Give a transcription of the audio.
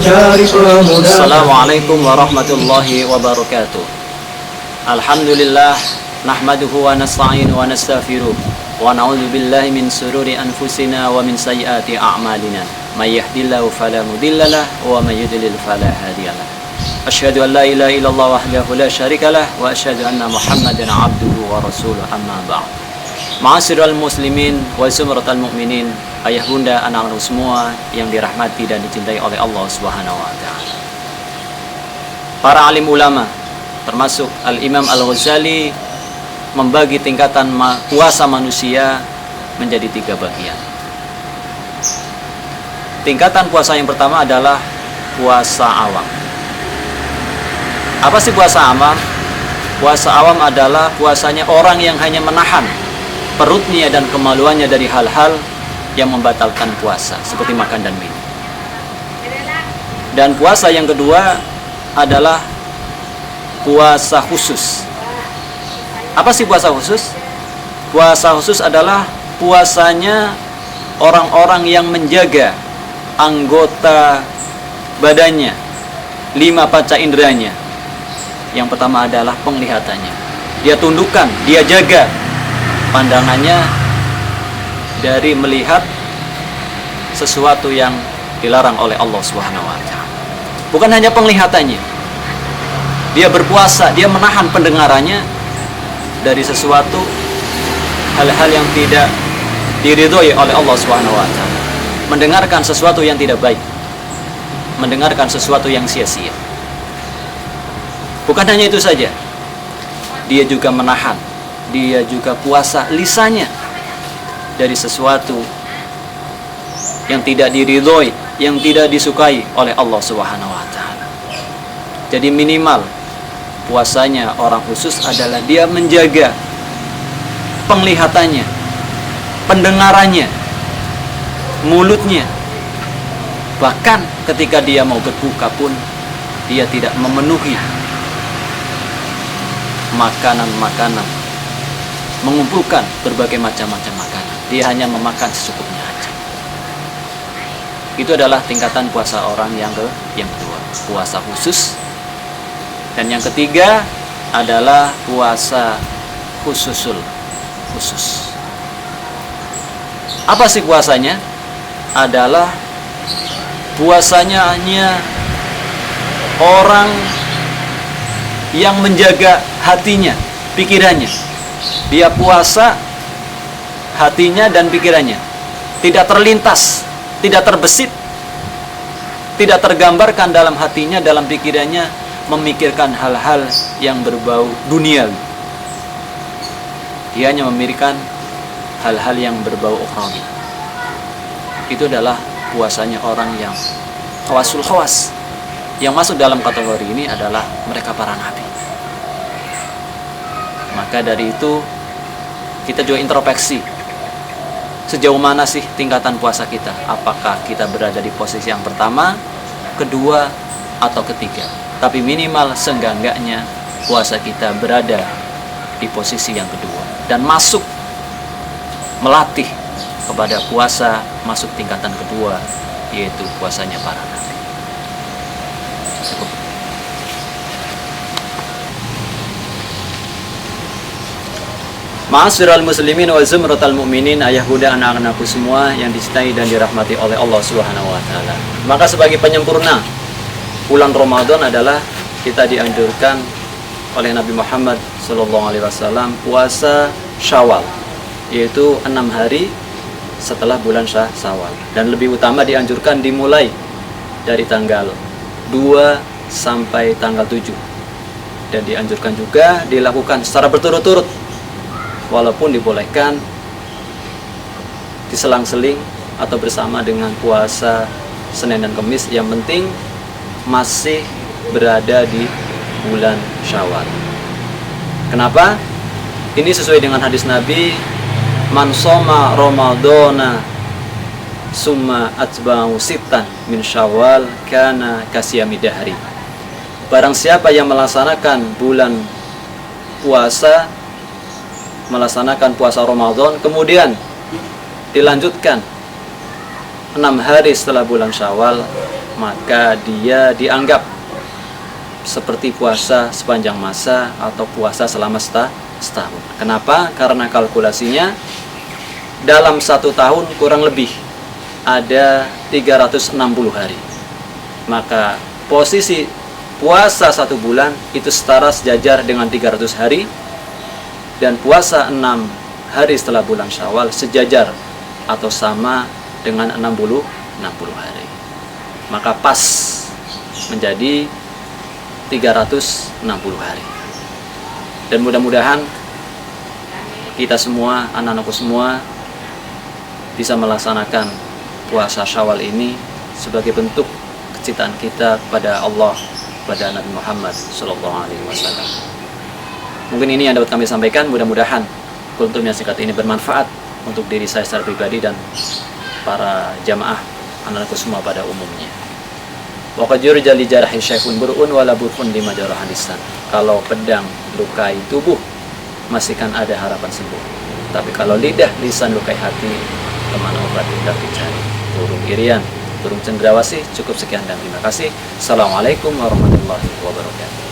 Assalamualaikum warahmatullahi wabarakatuh. Alhamdulillah, nahmaduhu wa nasta'inu wa nastaghfiruh wa na'udzu billahi min sururi anfusina wa min sayyiati a'malina. May yahdihillahu fala mudhillalah wa may yudlil fala hadiyalah. Asyhadu an la ilaha illallah wahdahu la syarikalah wa asyhadu anna Muhammadan 'abduhu wa rasuluh, amma ba'd. Ma'asyiral muslimin wa zumratal mu'minin, ayah bunda, anak-anak semua yang dirahmati dan dicintai oleh Allah Subhanahu wa taala. Para alim ulama termasuk Al-Imam Al-Ghazali membagi tingkatan puasa manusia menjadi 3 bagian. Tingkatan puasa yang pertama adalah puasa awam. Apa sih puasa awam? Puasa awam adalah puasanya orang yang hanya menahan perutnya dan kemaluannya dari hal-hal yang membatalkan puasa, seperti makan dan minum. Dan puasa yang kedua adalah puasa khusus. Apa sih puasa khusus? Puasa khusus adalah puasanya orang-orang yang menjaga anggota badannya, 5 panca inderanya. Yang pertama adalah penglihatannya. Dia tundukkan, dia jaga pandangannya dari melihat sesuatu yang dilarang oleh Allah Subhanahu wa taala. Bukan hanya penglihatannya. Dia berpuasa, dia menahan pendengarannya dari sesuatu hal-hal yang tidak diridhoi oleh Allah Subhanahu wa taala. Mendengarkan sesuatu yang tidak baik. Mendengarkan sesuatu yang sia-sia. Bukan hanya itu saja. Dia juga menahan, dia juga puasa lisannya dari sesuatu yang tidak diridhoi, yang tidak disukai oleh Allah Subhanahu wa taala. Jadi minimal puasanya orang khusus adalah dia menjaga penglihatannya, pendengarannya, mulutnya. Bahkan ketika dia mau berbuka pun dia tidak memenuhi makanan-makanan, mengumpulkan berbagai macam-macam makanan. Dia hanya memakan secukupnya aja. Itu adalah tingkatan puasa orang yang kedua, puasa khusus. Dan yang ketiga adalah puasa khusus. Apa sih puasanya? Adalah puasanya hanya orang yang menjaga hatinya, pikirannya. Dia puasa hatinya dan pikirannya, tidak terlintas, tidak terbesit, tidak tergambarkan dalam hatinya, dalam pikirannya memikirkan hal-hal yang berbau dunia. Dia hanya memikirkan hal-hal yang berbau ukhrawi. Itu adalah puasanya orang yang khawasul khawas. Yang masuk dalam kategori ini adalah mereka para nabi. Maka dari itu kita juga introspeksi, sejauh mana sih tingkatan puasa kita? Apakah kita berada di posisi yang pertama, kedua, atau ketiga? Tapi minimal seenggak-enggaknya puasa kita berada di posisi yang kedua dan masuk melatih kepada puasa masuk tingkatan kedua, yaitu puasanya para nabi. Cukup. Ma'asyiral muslimin wa zumratal mu'minin, ayah bunda, anak-anakku semua yang dicintai dan dirahmati oleh Allah Subhanahu wa taala. Maka sebagai penyempurna bulan Ramadan adalah kita dianjurkan oleh Nabi Muhammad sallallahu alaihi wasallam puasa Syawal, yaitu 6 hari setelah bulan Syawal. Dan lebih utama dianjurkan dimulai dari tanggal 2 sampai tanggal 7. Dan dianjurkan juga dilakukan secara berturut-turut, walaupun dibolehkan diselang-seling atau bersama dengan puasa Senin dan Kamis. Yang penting masih berada di bulan Syawal. Kenapa? Ini sesuai dengan hadis Nabi, man shoma ramadhana summa atba'u sittan min Syawal kana kasiyami dahri. Barang siapa yang melaksanakan bulan puasa, melaksanakan puasa Ramadan, kemudian dilanjutkan 6 hari setelah bulan Syawal, maka dia dianggap seperti puasa sepanjang masa atau puasa selama setahun. Kenapa? Karena kalkulasinya dalam 1 tahun kurang lebih ada 360 hari. Maka posisi puasa 1 bulan itu setara sejajar dengan 300 hari, dan puasa 6 hari setelah bulan Syawal sejajar atau sama dengan 60 hari. Maka pas menjadi 360 hari. Dan mudah-mudahan kita semua, anak-anakku semua, bisa melaksanakan puasa Syawal ini sebagai bentuk kecintaan kita kepada Allah, kepada Nabi Muhammad SAW. Mungkin ini yang dapat kami sampaikan. Mudah-mudahan kultum yang singkat ini bermanfaat untuk diri saya secara pribadi dan para jamaah anak-anakku semua pada umumnya. Waqad jali jarahi syaifun bur'un wala burfun lima jarahan lisan. Kalau pedang lukai tubuh masih kan ada harapan sembuh. Tapi kalau lidah lisan lukai hati, kemana obat tidak dicari. Burung irian, burung cendrawasih. Cukup sekian dan terima kasih. Assalamualaikum warahmatullahi wabarakatuh.